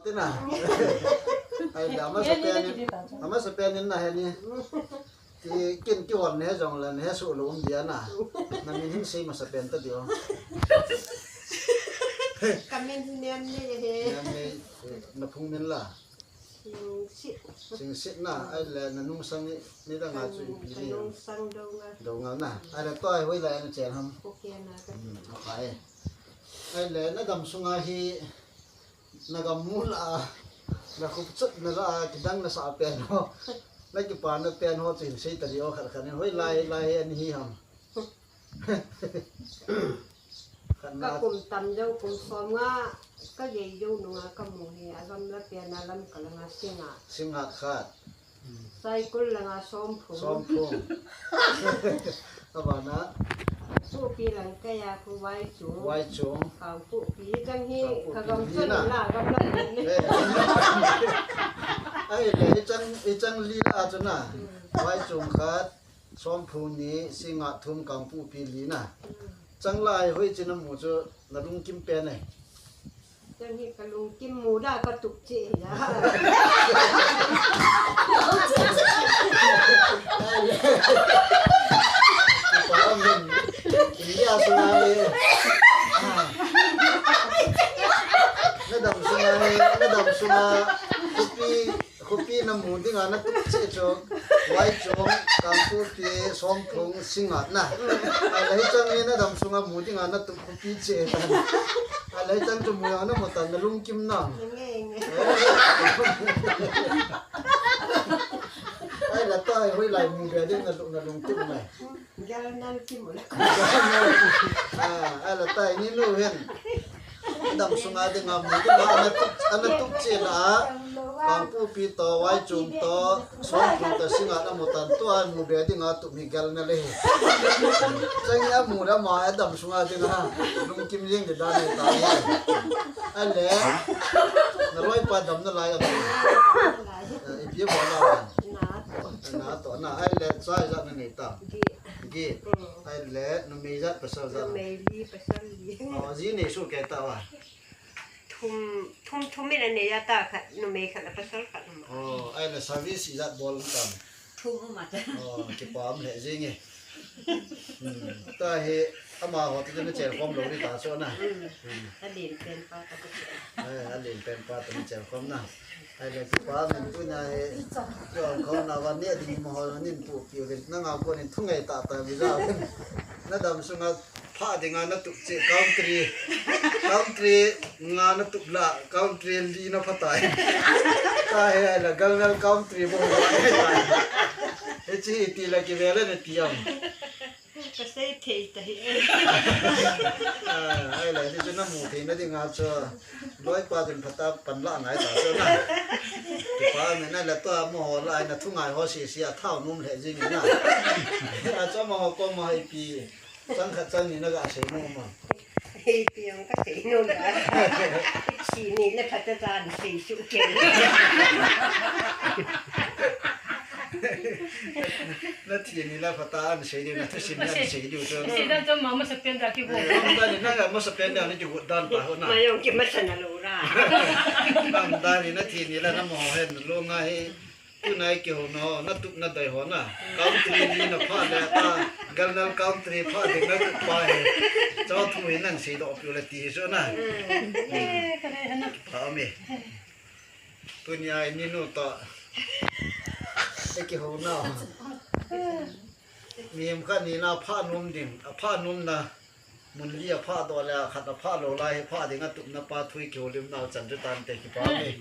ติน่ะไอ้ดามาสเปนนี่อามาสเปนนี่น่ะเฮ็ดนี่ที่กินกี่วันเนี่ยจังเลยเนี่ยสุลุมเดียน่ะนั่นมีหิ้งซีมาสเปนตะเดียวกำเนิดเนียนนี่เด้นั่นมีนับพุงนี่ล่ะสิงสิน่ะไอ้แลนั่นนุ่งสังนี่ตั้งงาจุยปีนี่นุ่งสังดงน่ะไอ้ละต้อยไว้แลนเจนหำโอเคนะก็เอาไปไอ้แลนะดำสุงาฮีนะกำมูลานะคุบจุดนะละกิดังนะสาเปียโนแล้วกี่ปานนะเปียโนสิงสิตะเดียวขันๆเฮ้ยไล่อันนี้หำก็คุมตำเจ้าคุมฟอมว่าก็ใหญ่อยู่นัวก็หมูเฮียก็ละเปียนาลำกะละงาสิงะขาดใส่กุลละงาซ้อมผงก็ว่านะผู้ปีหลังก็อยากไว้จุงเขาผู้ปีจังฮีเขากำลังล่ากำลังนี่ไอ้เลยจังลีลาจน่ะไว้จุงขาดซ้อมพูนี้สิงะทุ่มกังผู้ปีลีน่ะจังไล่เฮ้ยจินหมูจะนลุงกิมเปียนไงจังฮีกะลุงกิมหมูได้ก็ตุกเจียป้ามันกินยาสุนัยนั่นดำสุนัยคุปีน้ำหมูที่งานนั่นตุกเจจงไว้จงกังฟูปีซ้อมพงสิงห์น่ะอะไรจังนี่นั่นดำสุนัยหมูที่งานนั่นตุกคุปีเจกันอะไรจังจมูกนั่นหมดแต่นลุงกิมนั่งไอ้ละต้อยเฮ้ยไหลมูเบียดิ้งนลุงกิมไหมยานั่นกิมหมดแล้วไอ้ละต้อยนี่รู้เห็นดำสุนัยที่งานหมูที่งานอันนั้นตุกเจนะกังปูปีต่อไว้จุงต่อสองจุงต่อสิงห์น้ำหมดตันตัวมูเบียดิ้งอาตุมิเกลนั่นเลยจังยังมูแล้วมาดำสุนัยที่งานลุงกิมยิงจะได้ในตาไอ้เล่นร้อยปาดำนั่นไรอ่ะอีพี่บอกเรานาต่อนาไอ้เล่ใช่จัดนั่นนี่ตากี่ไอ้เล่นุ่มมีจัดประเสริฐจัดอ๋อจีนี่สู้แกตาวะทุ่มไม่ได้เนี่ยตาค่ะนุ่มเมย์ค่ะแล้วประเสริฐค่ะนุ่มอ๋อไอ้เล่สาวิสจัดบอลตามทุ่มมาจ้ะอ๋อกี่ปามเหจีไงตาเฮอามาหัวที่จะเจอความหลงที่ตาโซน่ะอันเด่นเป็นปลาตะกุเจอันเด่นเป็นปลาตะกุเจความน่ะไอ้เล่กี่ปามมันตัวใหญ่ย้อนเขาหน้าวันนี้ดีมหัวนี่ปุ๊บอยู่กันนั่งเอาคนนี้ทุ่งไอ้ตาวิจารณ์นั่นดำสุนัขผ้าที่งานนั่นตุกเจคัมตรีงานนั่นตุกละคัมตรีลีน่ะพัดตายตายไอ้ละกังนัลคัมตรีบ่ไหวตายเฮ้ยที่ตีละกี่เวลาเนี่ยตีอ่ะก็ใส่เทตะเฮไอ้ละที่จะน้ำหมูที่นั่นที่งานเจอร้อยปาจนพัตตาปันละไหนตาเจอน่ะที่ป้าเนี่ยนั่นแหละตัวมหัวลายน่ะทุ่งไงหัวเสียเท่านุ่มแท้จริงน่ะอาจจะมาก็มาให้ปีจังขัดจังนี่น่ะก็อาศัยนุ่มอ่ะเฮ้ยเปียงก็ใส่นุ่มนะสีนี่และพัฒนาสีสุเกล那天你那发达，谁的那谁那谁就这。现在这妈妈是变得给我。那你那个没是变的，你就当白活那。没用，给没成了路啦。那你那天你那那么好很，路那嘿，不那叫喏，那都那带好那，country 你那怕的啊，跟那 country 怕的那个怕嘿，早突然那谁都不来地说那。怕没？不你爱你弄到。ไอ้เกี่ยวน่ะมีมขันนี่นะผ้านุ่มดิ่งผ้านุ่มนะมันเลี้ยผ้าตัวแล้วขัดผ้าโลลายผ้าดิ่งตุ่มน้ำปลาทุยเกี่ยวลืมน่าจันทร์ตันแต่กี่ป้าเนี่ย